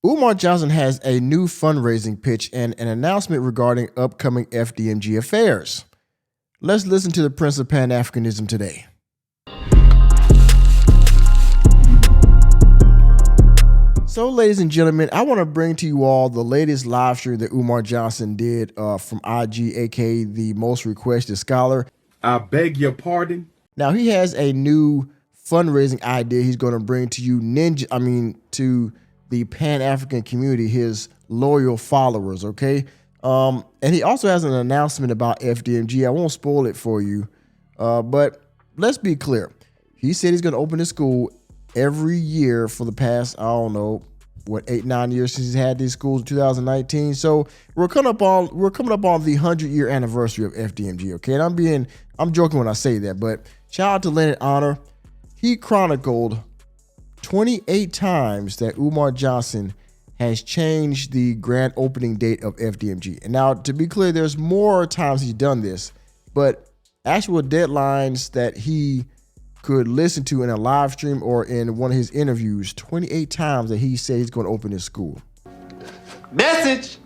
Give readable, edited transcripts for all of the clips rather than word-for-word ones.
Umar Johnson has a new fundraising pitch and an announcement regarding upcoming FDMG affairs. Let's listen to the Prince of Pan-Africanism today. So, ladies and gentlemen, I want to bring to you all the latest live stream that Umar Johnson did from IG, aka the most requested scholar. I beg your pardon. Now, he has a new fundraising idea he's going to bring to you to the Pan-African community, his loyal followers, okay? And he also has an announcement about FDMG. I won't spoil it for you, but let's be clear. He said he's going to open his school every year for the past, 8-9 years since he's had these schools in 2019. So we're coming up on the 100-year anniversary of FDMG, okay? And I'm joking when I say that, but shout out to Leonard Honor. He chronicled 28 times that Umar Johnson has changed the grand opening date of FDMG. And now, to be clear, there's more times he's done this, but actual deadlines that he could listen to in a live stream or in one of his interviews, 28 times that he said he's going to open his school. Message.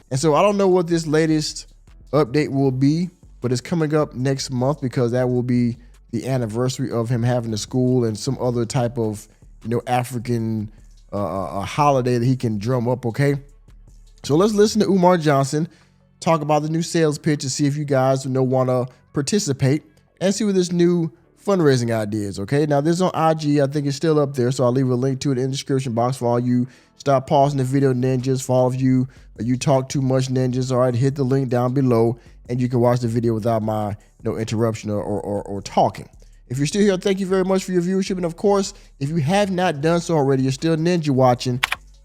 And so I don't know what this latest update will be, but it's coming up next month because that will be the anniversary of him having the school and some other type of African holiday that he can drum up, okay? So let's listen to Umar Johnson talk about the new sales pitch and see if you guys want to participate and see what this new fundraising idea is, okay? Now, this is on IG. I think it's still up there, so I'll leave a link to it in the description box for all you stop pausing the video ninjas, for all of you talk too much ninjas, all right? Hit the link down below, and you can watch the video without my interruption or talking. If you're still here, thank you very much for your viewership. And of course, if you have not done so already, you're still ninja watching,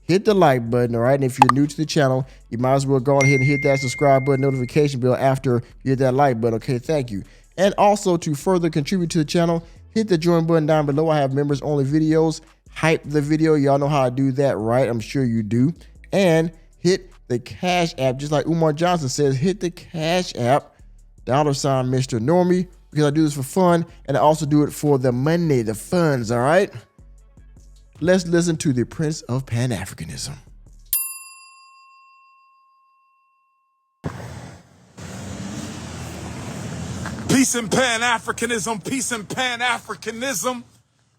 hit the like button, all right? And if you're new to the channel, you might as well go ahead and hit that subscribe button, notification bell after you hit that like button, okay? Thank you. And also, to further contribute to the channel, hit the join button down below. I have members only videos. Hype the video. Y'all know how I do that, right? I'm sure you do. And hit the Cash App, just like Umar Johnson says, hit the Cash App, $sign Mr. Normie, because I do this for fun, and I also do it for the money, the funds, all right? Let's listen to the Prince of Pan-Africanism. Peace and Pan-Africanism, peace and Pan-Africanism,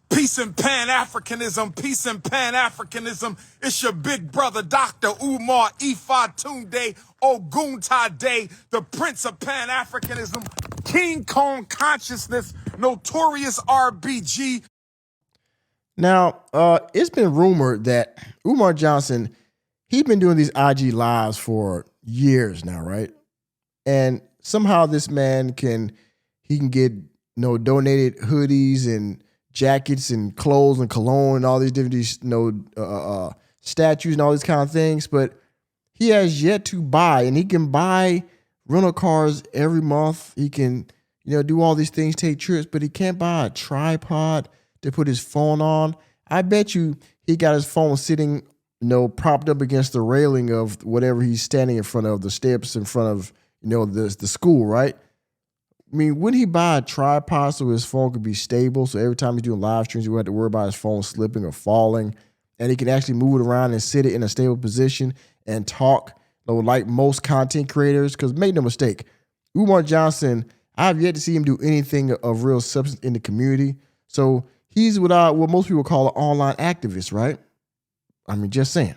peace and Pan-Africanism, peace and Pan-Africanism. It's your big brother, Dr. Umar Ifatunde Oguntade, the Prince of Pan-Africanism, King Kong Consciousness, Notorious RBG. Now, it's been rumored that Umar Johnson, he's been doing these IG lives for years now, right? And somehow this man can get donated hoodies and jackets and clothes and cologne and all these different statues and all these kind of things, but he has yet to buy, and he can buy rental cars every month. He can do all these things, take trips, but he can't buy a tripod to put his phone on. I bet you he got his phone sitting propped up against the railing of whatever he's standing in front of, the steps in front of the school, right? I mean, wouldn't he buy a tripod so his phone could be stable? So every time he's doing live streams, he wouldn't have to worry about his phone slipping or falling. And he can actually move it around and sit it in a stable position and talk like most content creators. Because make no mistake, Umar Johnson, I've yet to see him do anything of real substance in the community. So he's what most people call an online activist, right? I mean, just saying.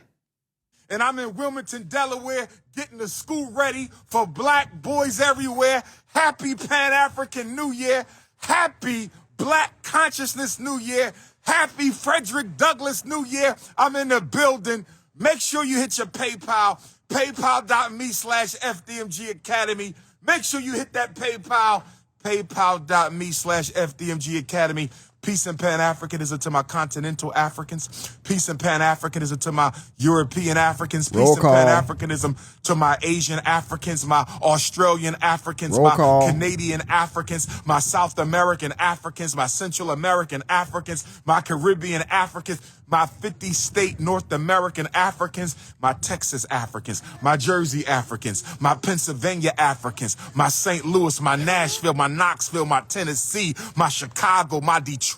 And I'm in Wilmington, Delaware, getting the school ready for black boys everywhere. Happy Pan-African New Year. Happy Black Consciousness New Year. Happy Frederick Douglass New Year. I'm in the building. Make sure you hit your PayPal, paypal.me/FDMG Academy. Make sure you hit that PayPal, paypal.me/FDMG Academy. Peace and Pan-Africanism to my continental Africans. Peace and Pan-Africanism to my European Africans. Peace and Pan-Africanism to my Asian Africans, my Australian Africans, my Canadian Africans, my South American Africans, my Central American Africans, my Caribbean Africans, my 50-state North American Africans, my Texas Africans, my Jersey Africans, my Pennsylvania Africans, my St. Louis, my Nashville, my Knoxville, my Tennessee, my Chicago, my Detroit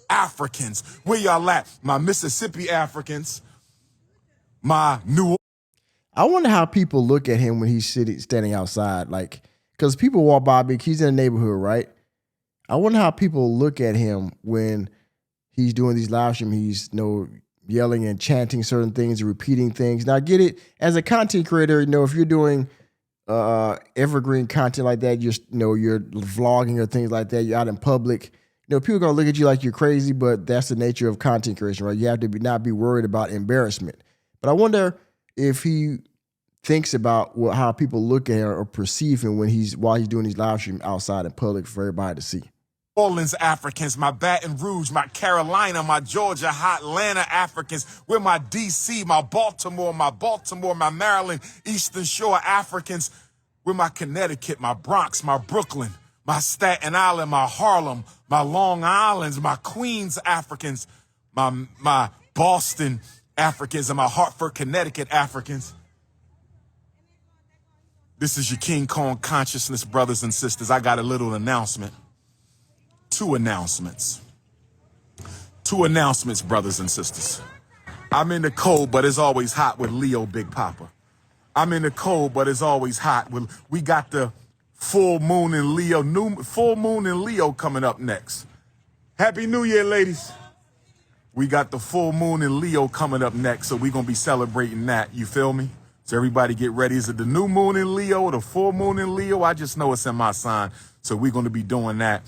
Africans. Where y'all at? My Mississippi Africans, my new. I wonder how people look at him when he's standing outside, like, because people walk by, he's in the neighborhood, right? I wonder how people look at him when he's doing these live streams. He's yelling and chanting certain things and repeating things. Now, I get it. As a content creator, if you're doing evergreen content like that, you're vlogging or things like that, you're out in public, people are gonna look at you like you're crazy, but that's the nature of content creation, right? You have to not be worried about embarrassment. But I wonder if he thinks about how people look at him or perceive him while he's doing these live streams outside in public for everybody to see. Orleans Africans, my Baton Rouge, my Carolina, my Georgia, Atlanta Africans, we're my DC, my Baltimore, my Maryland, Eastern Shore Africans, we're my Connecticut, my Bronx, my Brooklyn, my Staten Island, my Harlem, my Long Islands, my Queens Africans, my Boston Africans, and my Hartford, Connecticut Africans. This is your King Kong Consciousness, brothers and sisters. I got a little announcement. Two announcements, brothers and sisters. I'm in the cold, but it's always hot with Leo Big Papa. I'm in the cold, but it's always hot. We got the full moon in Leo coming up next. Happy New Year, ladies. We got the full moon in Leo coming up next, so we're going to be celebrating that. You feel me? So everybody get ready. Is it the new moon in Leo or the full moon in Leo? I just know it's in my sign, so we're going to be doing that.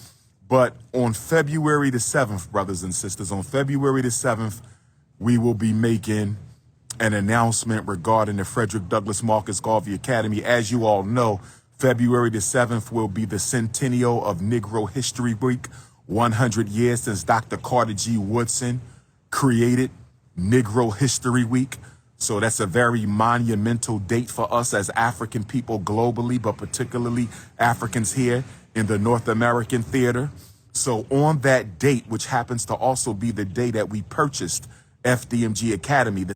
But on February the 7th, brothers and sisters, on February the 7th, we will be making an announcement regarding the Frederick Douglass Marcus Garvey Academy. As you all know, February the 7th will be the centennial of Negro History Week, 100 years since Dr. Carter G. Woodson created Negro History Week. So that's a very monumental date for us as African people globally, but particularly Africans here in the North American theater. So on that date, which happens to also be the day that we purchased FDMG Academy.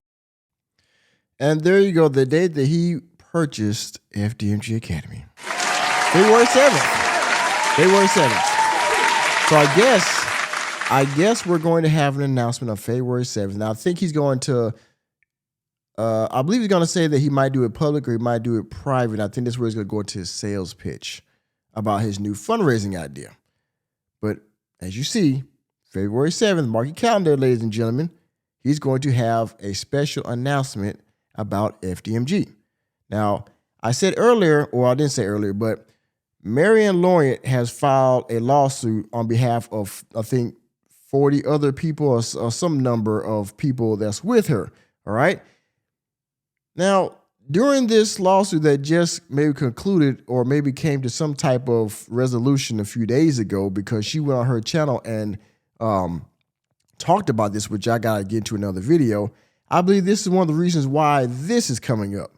And there you go, the date that he purchased FDMG Academy. February 7th. February 7th. So I guess we're going to have an announcement on February 7th. Now, I think he's going to, I believe he's going to say that he might do it public or he might do it private. I think that's where he's going to go into his sales pitch about his new fundraising idea. But as you see, February 7th, mark your calendar, ladies and gentlemen, he's going to have a special announcement about FDMG. Now, I said earlier, or I didn't say earlier, but Marianne Lorient has filed a lawsuit on behalf of, I think, 40 other people or some number of people that's with her, all right? Now, during this lawsuit that just maybe concluded or maybe came to some type of resolution a few days ago, because she went on her channel and talked about this, which I got to get into another video, I believe this is one of the reasons why this is coming up,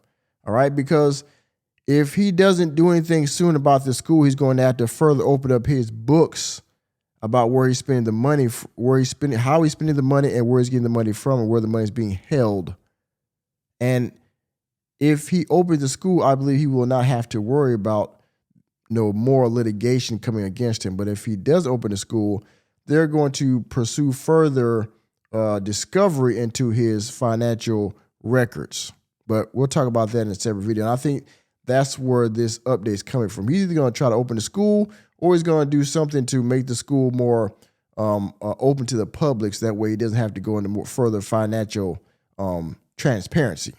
all right? Because if he doesn't do anything soon about the school, he's going to have to further open up his books about where he's spending the money, how he's spending the money, and where he's getting the money from, and where the money is being held. And if he opens the school, I believe he will not have to worry about more litigation coming against him. But if he does open the school, they're going to pursue further discovery into his financial records. But we'll talk about that in a separate video. And I think that's where this update is coming from. He's either going to try to open the school or he's going to do something to make the school more open to the public, so that way he doesn't have to go into more further financial transparency.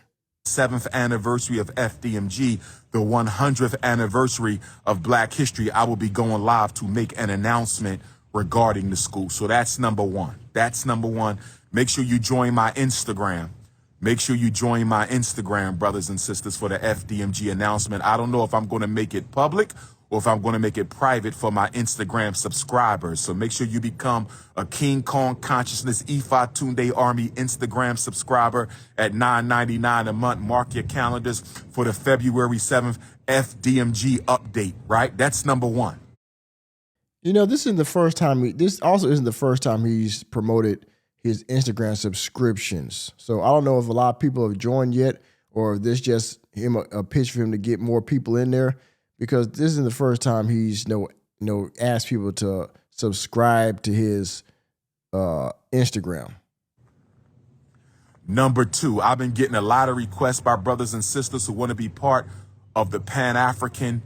7th anniversary of FDMG, the 100th anniversary of Black History, I will be going live to make an announcement regarding the school. So that's number one. That's number one. Make sure you join my Instagram. Make sure you join my Instagram, brothers and sisters, for the FDMG announcement. I don't know if I'm going to make it public or if I'm going to make it private for my Instagram subscribers. So make sure you become a King Kong Consciousness Ifa Tunde Army Instagram subscriber at $9.99 a month. Mark your calendars for the February 7th FDMG update, right? That's number one. This isn't the first time this also isn't the first time he's promoted his Instagram subscriptions. So I don't know if a lot of people have joined yet, or if this just him a pitch for him to get more people in there, because this isn't the first time he's asked people to subscribe to his Instagram. Number two, I've been getting a lot of requests by brothers and sisters who want to be part of the Pan-African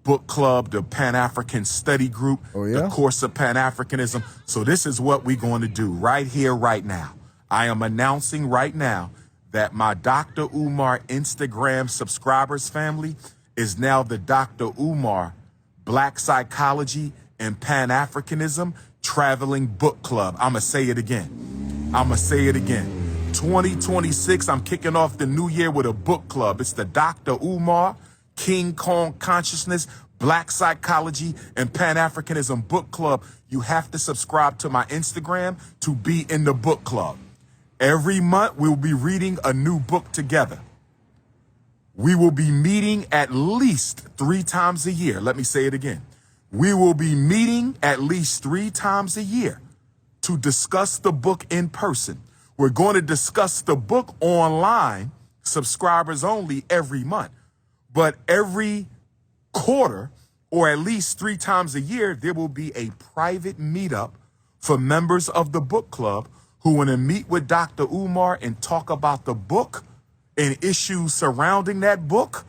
Book Club, the Pan-African Study Group, the Course of Pan-Africanism. So this is what we're going to do right here, right now. I am announcing right now that my Dr. Umar Instagram subscribers family is now the Dr. Umar Black Psychology and Pan-Africanism Traveling Book Club. I'm going to say it again. 2026, I'm kicking off the new year with a book club. It's the Dr. Umar King Kong Consciousness Black Psychology and Pan-Africanism Book Club. You have to subscribe to my Instagram to be in the book club. Every month, we'll be reading a new book together. We will be meeting at least 3 times a year. Let me say it again. We will be meeting at least 3 times a year to discuss the book in person. We're going to discuss the book online, subscribers only, every month. But every quarter, or at least 3 times a year, there will be a private meetup for members of the book club who want to meet with Dr. Umar and talk about the book and issues surrounding that book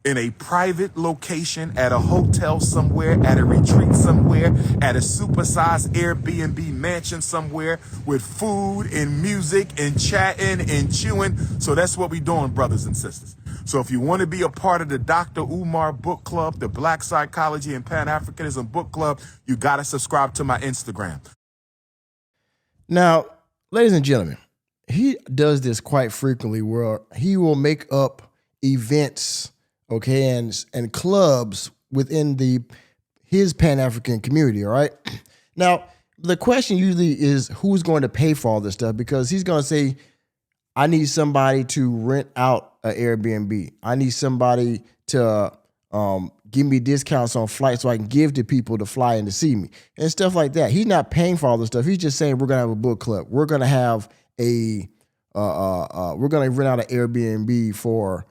in a private location, at a hotel somewhere, at a retreat somewhere, at a supersized Airbnb mansion somewhere, with food and music and chatting and chewing. So that's what we're doing, brothers and sisters. So if you want to be a part of the Dr. Umar Book Club, the Black Psychology and Pan-Africanism Book Club, you got to subscribe to my Instagram. Now, ladies and gentlemen, he does this quite frequently where he will make up events, okay, and clubs within his Pan-African community, all right? Now, the question usually is who's going to pay for all this stuff, because he's going to say, I need somebody to rent out an Airbnb. I need somebody to give me discounts on flights so I can give to people to fly in to see me and stuff like that. He's not paying for all this stuff. He's just saying we're going to have a book club. We're going to have we're going to rent out an Airbnb for,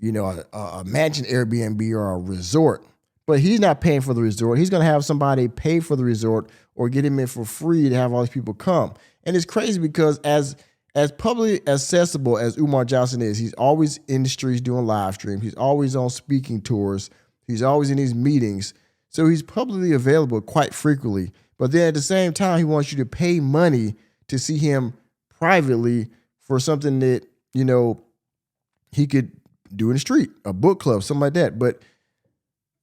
a mansion Airbnb or a resort. But he's not paying for the resort. He's going to have somebody pay for the resort or get him in for free to have all these people come. And it's crazy because as publicly accessible as Umar Johnson is, he's always in the streets doing live streams. He's always on speaking tours. He's always in these meetings. So he's publicly available quite frequently. But then at the same time, he wants you to pay money to see him privately for something that, he could do in the street, a book club, something like that. But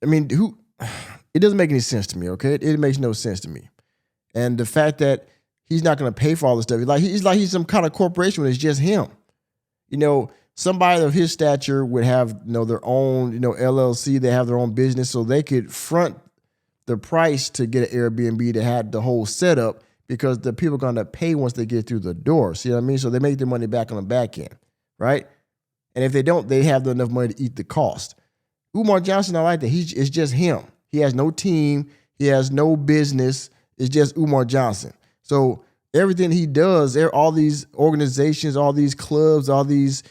I mean, it doesn't make any sense to me, okay? It makes no sense to me. And the fact that he's not going to pay for all this stuff, he's like he's some kind of corporation when it's just him. Somebody of his stature would have, their own, LLC. They have their own business, so they could front the price to get an Airbnb to have the whole setup, because the people are going to pay once they get through the door. See what I mean? So they make their money back on the back end, right? And if they don't, they have enough money to eat the cost. Umar Johnson, I like that. It's just him. He has no team. He has no business. It's just Umar Johnson. So everything he does, all these organizations, all these clubs, all these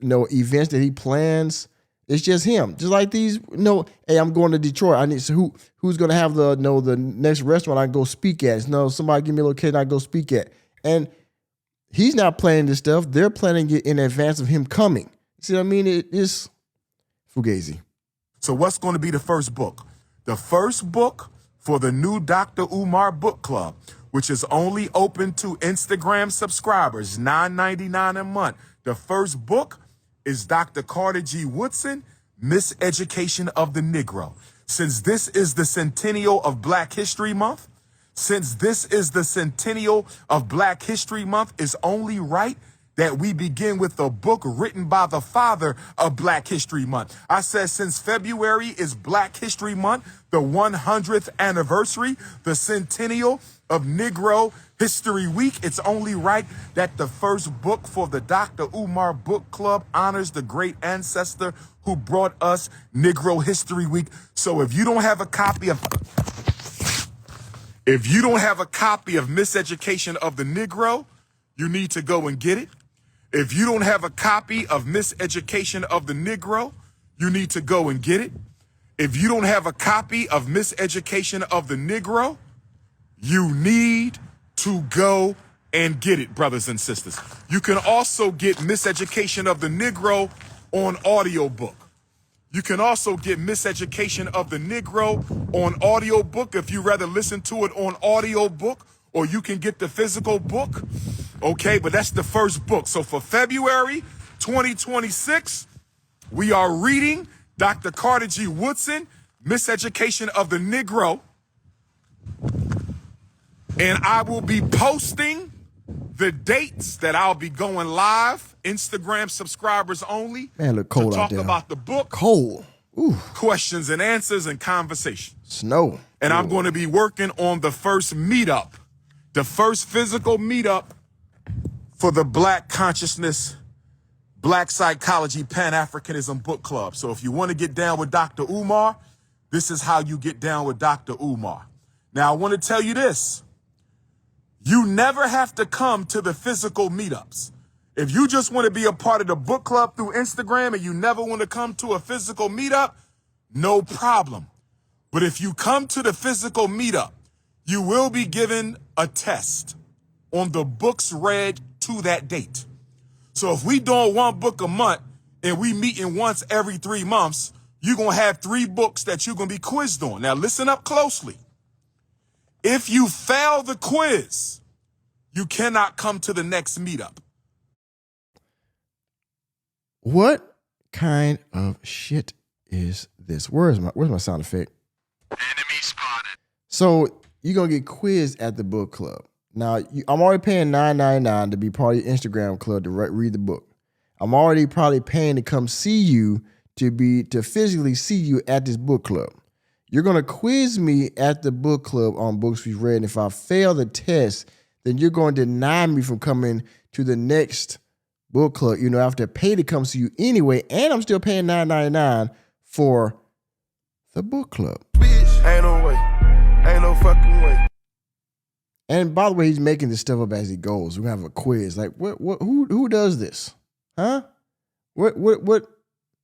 events that he plans, it's just him. Just like these, hey, I'm going to Detroit. I need who's going to have the next restaurant I can go speak at. Somebody give me a location I can go speak at. And he's not planning this stuff. They're planning it in advance of him coming. See what I mean? It's fugazi. So what's going to be the first book? The first book for the new Dr. Umar Book Club, which is only open to Instagram subscribers, $9.99 a month. The first book is Dr. Carter G. Woodson, Miseducation of the Negro. Since this is the centennial of Black History Month, it's only right that we begin with a book written by the father of Black History Month. I said since February is Black History Month, the 100th anniversary, the centennial of Negro History Week, it's only right that the first book for the Dr. Umar Book Club honors the great ancestor who brought us Negro History Week. So if you don't have a copy of Miseducation of the Negro, you need to go and get it. If you don't have a copy of Miseducation of the Negro, you need to go and get it. If you don't have a copy of Miseducation of the Negro, you need to go and get it, brothers and sisters. You can also get Miseducation of the Negro on audiobook. You can also get Miseducation of the Negro on audiobook if you rather listen to it on audiobook, or you can get the physical book. Okay, but that's the first book. So for February 2026, we are reading Dr. Carter G. Woodson, Miseducation of the Negro. And I will be posting the dates that I'll be going live, Instagram subscribers only. Man, look cold to out talk there. About the book. Cold. Ooh. Questions and answers and conversation. Snow. And I'm going to be working on the first meetup, the first physical meetup for the Black Consciousness, Black Psychology, Pan-Africanism Book Club. So if you want to get down with Dr. Umar, this is how you get down with Dr. Umar. Now, I want to tell you this. You never have to come to the physical meetups. If you just want to be a part of the book club through Instagram and you never want to come to a physical meetup, no problem. But if you come to the physical meetup, you will be given a test on the books read to that date. So if we doing one book a month and we meeting once every 3 months, you're going to have 3 books that you're going to be quizzed on. Now listen up closely. If you fail the quiz, you cannot come to the next meetup. What kind of shit is this? Where's my sound effect? Enemy spotted. So you're gonna get quizzed at the book club. Now I'm already paying $9.99 to be part of your Instagram club to read the book. I'm already probably paying to come see you to physically see you at this book club. You're going to quiz me at the book club on books we've read. And if I fail the test, then you're going to deny me from coming to the next book club. You know, I have to pay to come see you anyway. And I'm still paying $9.99 for the book club. Bitch, ain't no way. Ain't no fucking way. And by the way, he's making this stuff up as he goes. We're going to have a quiz. Like, who does this? Huh? What?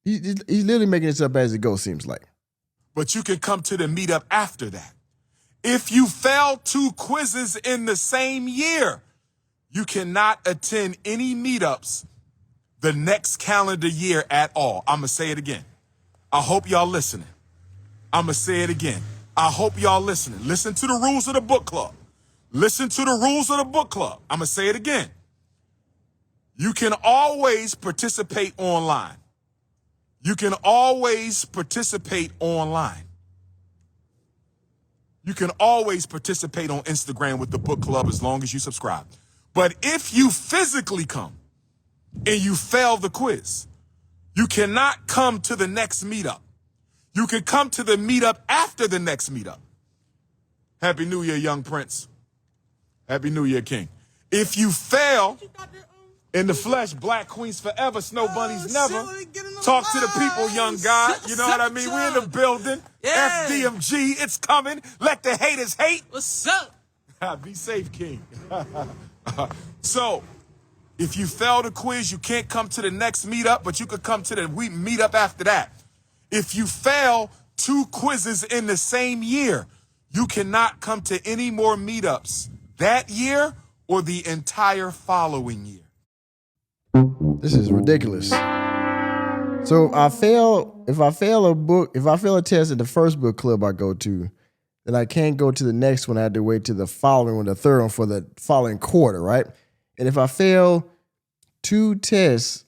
He's literally making this up as it goes, seems like. But you can come to the meetup after that. If you fail 2 quizzes in the same year, you cannot attend any meetups the next calendar year at all. I'm going to say it again. I hope y'all listening. I'm going to say it again. I hope y'all listening. Listen to the rules of the book club. Listen to the rules of the book club. I'm going to say it again. You can always participate online. You can always participate online. You can always participate on Instagram with the book club as long as you subscribe. But if you physically come and you fail the quiz, you cannot come to the next meetup. You can come to the meetup after the next meetup. Happy New Year, young prince. Happy New Year, king. If you fail in the flesh, Black Queens forever, Snow Bunnies never. Talk to the people, young guy. You know what I mean? We in the building. Yeah. FDMG, it's coming. Let the haters hate. What's up? Be safe, king. So, if you fail the quiz, you can't come to the next meetup, but you could come to the meetup after that. If you fail 2 quizzes in the same year, you cannot come to any more meetups that year or the entire following year. This is ridiculous. So if I fail a test at the first book club I go to, then I can't go to the next one. I have to wait to the following one, the third one for the following quarter, right? And if I fail 2 tests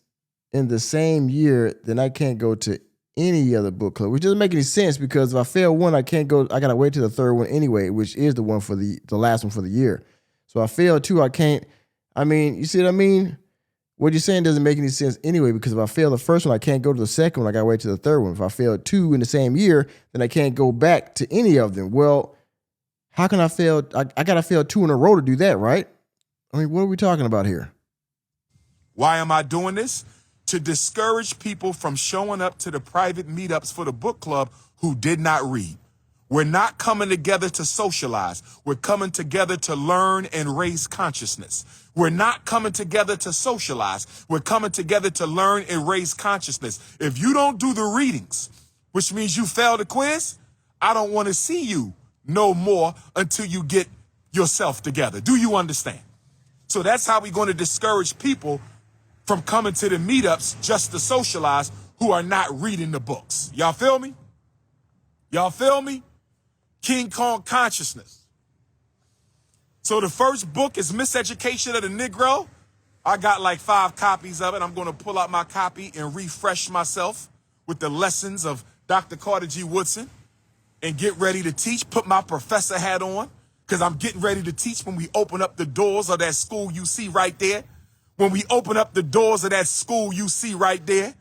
in the same year, then I can't go to any other book club, which doesn't make any sense because if I fail one, I can't go. I gotta wait to the third one anyway, which is the one for the last one for the year. So I fail 2, I can't. I mean, you see what I mean? What you're saying doesn't make any sense anyway, because if I fail the first one, I can't go to the second one. I got to wait to the third one. If I fail 2 in the same year, then I can't go back to any of them. Well, how can I fail? I got to fail 2 in a row to do that, right? I mean, what are we talking about here? Why am I doing this? To discourage people from showing up to the private meetups for the book club who did not read. We're not coming together to socialize. We're coming together to learn and raise consciousness. We're not coming together to socialize. We're coming together to learn and raise consciousness. If you don't do the readings, which means you fail the quiz, I don't want to see you no more until you get yourself together. Do you understand? So that's how we're going to discourage people from coming to the meetups just to socialize who are not reading the books. Y'all feel me? Y'all feel me? King Kong Consciousness. So the first book is Miseducation of the Negro. I got like 5 copies of it. I'm going to pull out my copy and refresh myself with the lessons of Dr. Carter G. Woodson and get ready to teach, put my professor hat on, because I'm getting ready to teach when we open up the doors of that school you see right there. When we open up the doors of that school you see right there.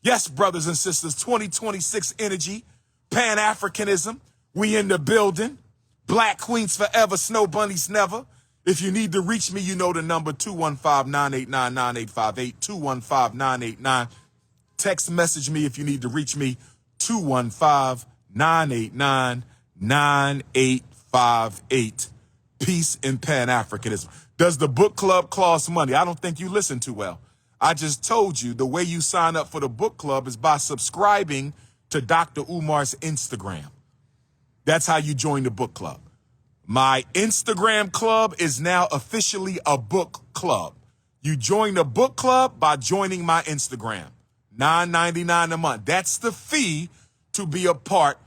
Yes, brothers and sisters, 2026 energy, Pan-Africanism, we in the building. Black queens forever, snow bunnies never. If you need to reach me, you know the number 215-989-9858, 215-989. Text message me if you need to reach me, 215-989-9858. Peace and Pan-Africanism. Does the book club cost money? I don't think you listen too well. I just told you the way you sign up for the book club is by subscribing to Dr. Umar's Instagram. That's how you join the book club. My Instagram club is now officially a book club. You join the book club by joining my Instagram. $9.99 a month. That's the fee to be a part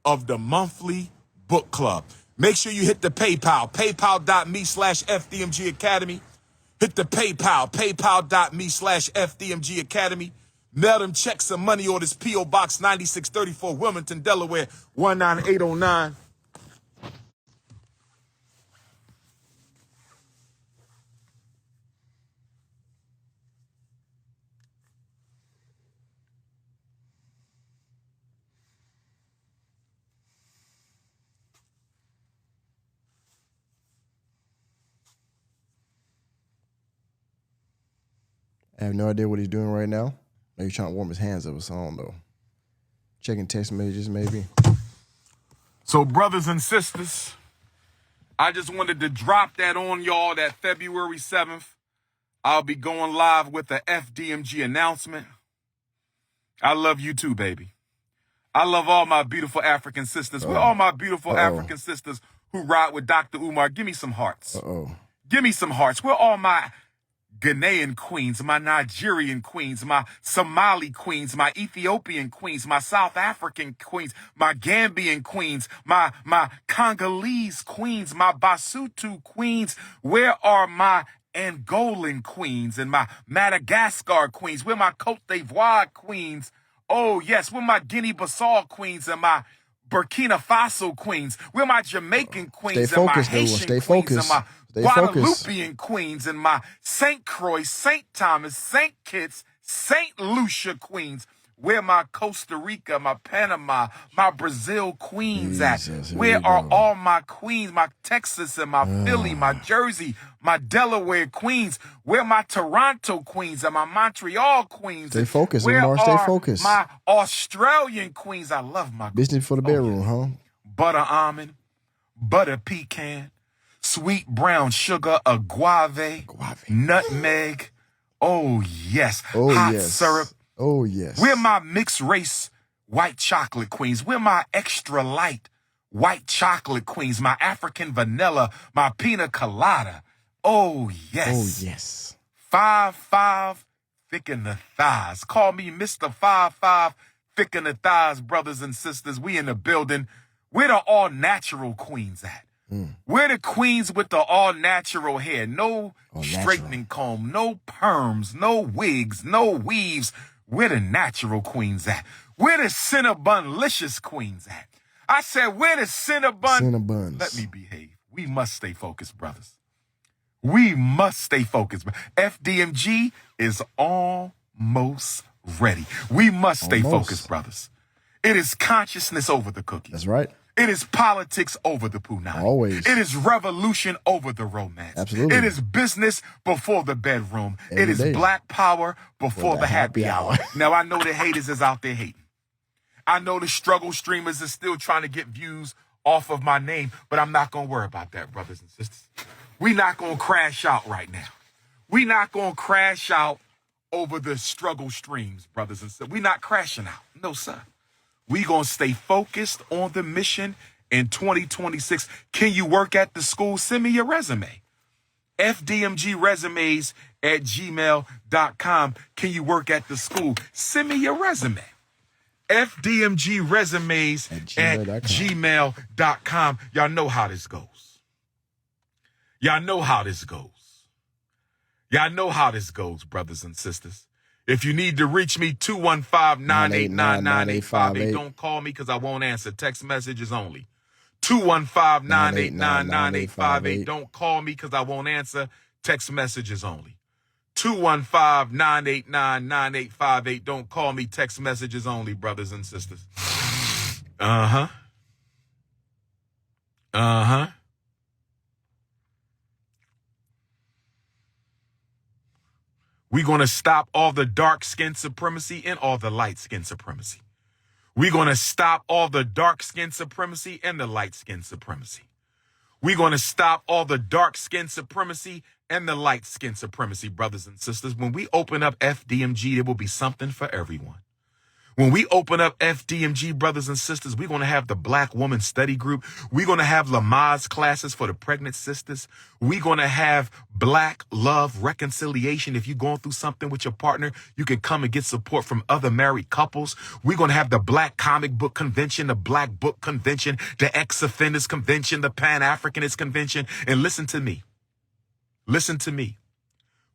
of the monthly book club. Make sure you hit the PayPal, paypal.me/FDMG Academy. Hit the PayPal, paypal.me/FDMG Academy. Mail them checks some money orders, P.O. Box 9634, Wilmington, Delaware, 19809. I have no idea what he's doing right now. Maybe he's trying to warm his hands up or something, I don't know. Checking text messages, maybe. So, brothers and sisters, I just wanted to drop that on y'all that February 7th. I'll be going live with the FDMG announcement. I love you too, baby. I love all my beautiful African sisters. We're all my beautiful African sisters who ride with Dr. Umar. Give me some hearts. Give me some hearts. We're all my Ghanaian queens, my Nigerian queens, my Somali queens, my Ethiopian queens, my South African queens, my Gambian queens, my Congolese queens, my Basutu queens. Where are my Angolan queens and my Madagascar queens? Where my Cote d'Ivoire queens? Oh, yes, where my Guinea-Bissau queens and my Burkina Faso queens? Where my Jamaican queens and my Haitian queens and my Guadalupean queens and my St. Croix, St. Thomas, St. Kitts, St. Lucia queens? Where my Costa Rica, my Panama, my Brazil queens at? Where are all my queens, my Texas and my Philly, my Jersey, my Delaware queens? Where my Toronto queens and my Montreal queens? Stay focused, Umar. Stay focused. My Australian queens. I love my business for the bedroom, huh? Butter almond, butter pecan, sweet brown sugar, agave, nutmeg. Oh, yes. Hot syrup. Oh, yes. We're my mixed race white chocolate queens. We're my extra light white chocolate queens. My African vanilla, my pina colada. Oh, yes. Oh, yes. 5'5", thick in the thighs. Call me Mr. 5'5", thick in the thighs, brothers and sisters. We in the building. Where the all-natural queens at? We're the queens with the all-natural hair. No straightening comb, no perms, no wigs, no weaves. Where the natural queens at? Where the Cinnabon-licious queens at? I said, where the Cinnabuns? Let me behave. We must stay focused, brothers. We must stay focused. FDMG is almost ready. We must stay focused, brothers. It is consciousness over the cookie. That's right. It is politics over the punani. Always. It is revolution over the romance. Absolutely. It is business before the bedroom. Every day. Black power before the happy hour. Now, I know the haters is out there hating. I know the struggle streamers is still trying to get views off of my name, but I'm not going to worry about that, brothers and sisters. We're not going to crash out right now. We're not going to crash out over the struggle streams, brothers and sisters. We're not crashing out. No, sir. We're going to stay focused on the mission in 2026. Can you work at the school? Send me your resume. fdmgresumes@gmail.com. Can you work at the school? Send me your resume. fdmgresumes@gmail.com. Y'all know how this goes. Y'all know how this goes. Y'all know how this goes, brothers and sisters. If you need to reach me, 215-989-9858. Don't call me because I won't answer. Text messages only. 215-989-9858. Don't call me because I won't answer. Text messages only. 215-989-9858. Don't call me. Text messages only, brothers and sisters. Uh-huh. Uh-huh. We're going to stop all the dark skin supremacy and all the light skin supremacy. We're going to stop all the dark skin supremacy and the light skin supremacy. We're going to stop all the dark skin supremacy and the light skin supremacy, brothers and sisters. When we open up FDMG, there will be something for everyone. When we open up FDMG, brothers and sisters, we're going to have the Black Woman Study Group. We're going to have Lamaze classes for the pregnant sisters. We're going to have Black Love Reconciliation. If you're going through something with your partner, you can come and get support from other married couples. We're going to have the Black Comic Book Convention, the Black Book Convention, the Ex-Offenders Convention, the Pan-Africanist Convention. And listen to me. Listen to me.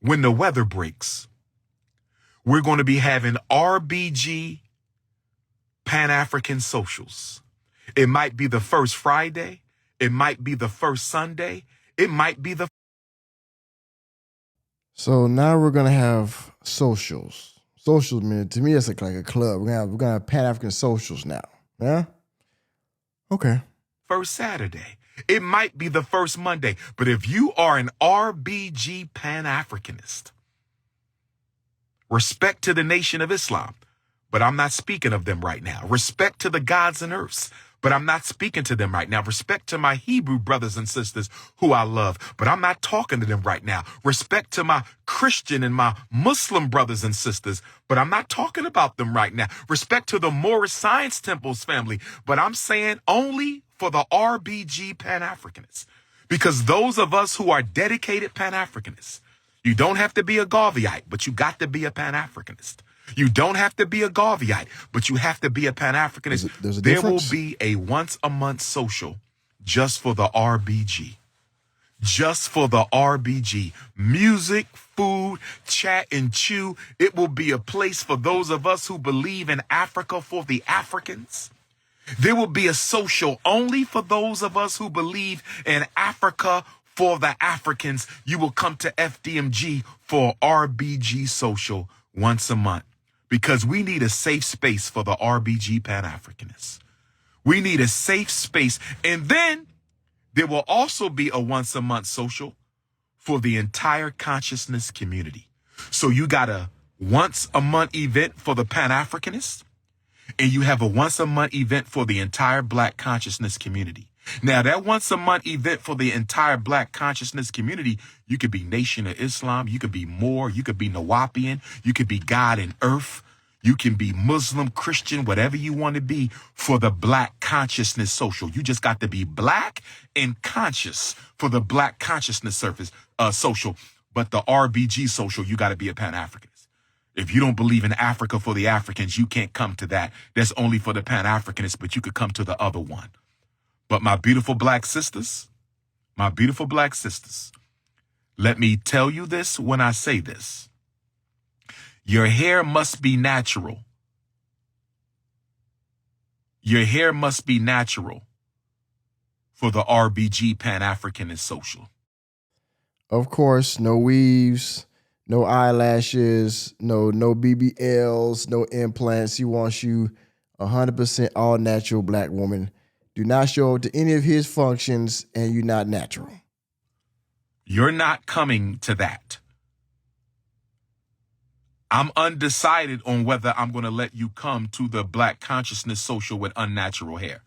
When the weather breaks, we're going to be having RBG Pan-African socials. It might be the first Friday. It might be the first Sunday. It might be the... So now we're going to have socials. Socials, man, to me, it's like a club. We're gonna have Pan-African socials now. Yeah? Okay. First Saturday. It might be the first Monday. But if you are an RBG Pan-Africanist, respect to the Nation of Islam, but I'm not speaking of them right now. Respect to the gods and earths, but I'm not speaking to them right now. Respect to my Hebrew brothers and sisters who I love, but I'm not talking to them right now. Respect to my Christian and my Muslim brothers and sisters, but I'm not talking about them right now. Respect to the Moorish Science Temples family, but I'm saying only for the RBG Pan-Africanists. Because those of us who are dedicated Pan-Africanists, you don't have to be a Garveyite, but you got to be a Pan-Africanist. You don't have to be a Garveyite, but you have to be a Pan-Africanist. There's a there difference? will be a once-a-month social just for the RBG. Just for the RBG. Music, food, chat, and chew. It will be a place for those of us who believe in Africa for the Africans. There will be a social only for those of us who believe in Africa for the Africans. You will come to FDMG for RBG social once a month. Because we need a safe space for the RBG Pan-Africanists. We need a safe space. And then there will also be a once-a-month social for the entire consciousness community. So you got a once-a-month event for the Pan-Africanists, and you have a once-a-month event for the entire Black consciousness community. Now, that once-a-month event for the entire Black consciousness community, you could be Nation of Islam, you could be Moor, you could be Nawapian, you could be God and Earth, you can be Muslim, Christian, whatever you want to be for the Black consciousness social. You just got to be Black and conscious for the Black consciousness social. But the RBG social, you got to be a Pan-Africanist. If you don't believe in Africa for the Africans, you can't come to that. That's only for the Pan-Africanists, but you could come to the other one. But my beautiful Black sisters, let me tell you this when I say this. Your hair must be natural. Your hair must be natural for the RBG Pan-Africanist social. Of course, no weaves, no eyelashes, no BBLs, no implants. He wants you 100% all natural Black woman. Do not show up to any of his functions and you're not natural. You're not coming to that. I'm undecided on whether I'm going to let you come to the Black consciousness social with unnatural hair.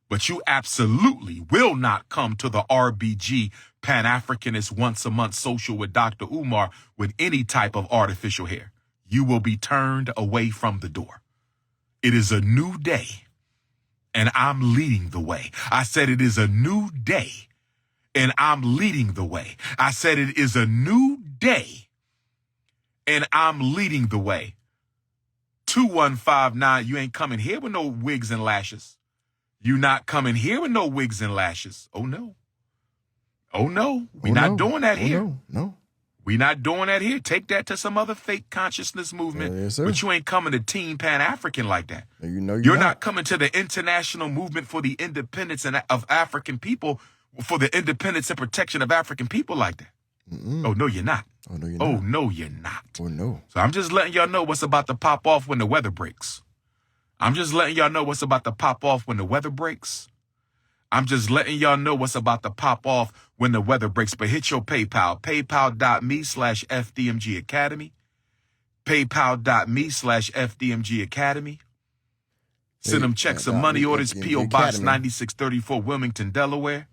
But you absolutely will not come to the RBG Pan-Africanist once-a-month social with Dr. Umar with any type of artificial hair. You will be turned away from the door. It is a new day, and I'm leading the way. I said it is a new day, and I'm leading the way. I said it is a new day, and I'm leading the way. 2159, you ain't coming here with no wigs and lashes. You not coming here with no wigs and lashes. Oh, no. Oh, no. We're not doing that here. No. We're not doing that here. Take that to some other fake consciousness movement. Yes, sir. But you ain't coming to Team Pan-African like that. You know you're not coming to the international movement for the independence of African people, for the independence and protection of African people like that. Oh, no, you're not. Oh, no, you're Oh, not. no, you're not. Oh, no. So I'm just letting y'all know what's about to pop off when the weather breaks. I'm just letting y'all know what's about to pop off when the weather breaks. I'm just letting y'all know what's about to pop off when the weather breaks. But hit your PayPal, paypal.me/FDMG Academy, paypal.me/FDMG Academy. Send them checks and money orders, P.O. Box 9634, Wilmington, Delaware.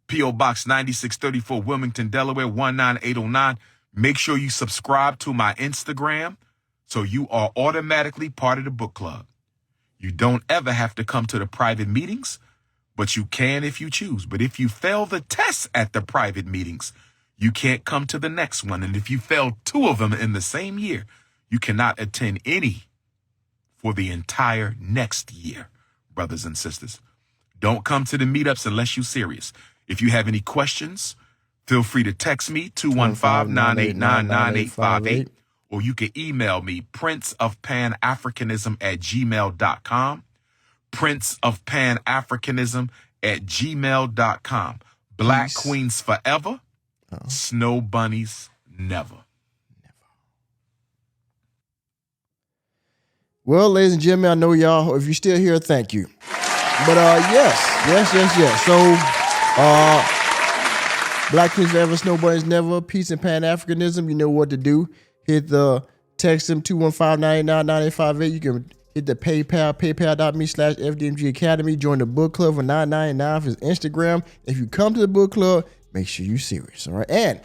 P.O. Box 9634, Wilmington, Delaware, 19809. Make sure you subscribe to my Instagram so you are automatically part of the book club. You don't ever have to come to the private meetings, but you can if you choose. But if you fail the tests at the private meetings, you can't come to the next one. And if you fail 2 of them in the same year, you cannot attend any for the entire next year, brothers and sisters. Don't come to the meetups unless you're serious. If you have any questions, feel free to text me, 215-989-9858, or you can email me, princeofpanafricanism@gmail.com. princeofpanafricanism@gmail.com. Black Peace. Queens forever. Snow bunnies never. Well, ladies and gentlemen, I know y'all, if you're still here, thank you. But yes. So, Black Queens forever, Snow bunnies never, peace and Pan-Africanism. You know what to do. Hit the text them 215-989-9858. You can hit the PayPal, paypal.me/FDMG Academy. Join the book club for $9.99 for his Instagram. If you come to the book club, make sure you're serious, all right? And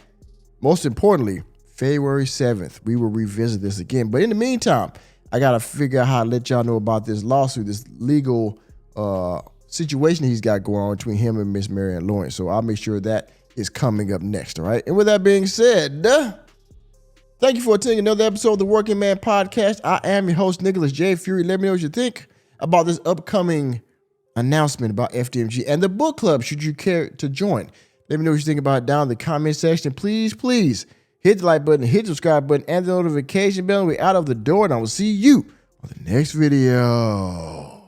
most importantly, February 7th, we will revisit this again. But in the meantime, I got to figure out how to let y'all know about this lawsuit, this legal situation he's got going on between him and Miss Marianne Lawrence. So I'll make sure that is coming up next, all right? And with that being said, thank you for attending another episode of the Working Man Podcast. I am your host, Nicholas J. Fury. Let me know what you think about this upcoming announcement about FDMG and the book club, should you care to join. Let me know what you think about it down in the comment section. Please hit the like button, hit the subscribe button, and the notification bell. We're out of the door, and I will see you on the next video.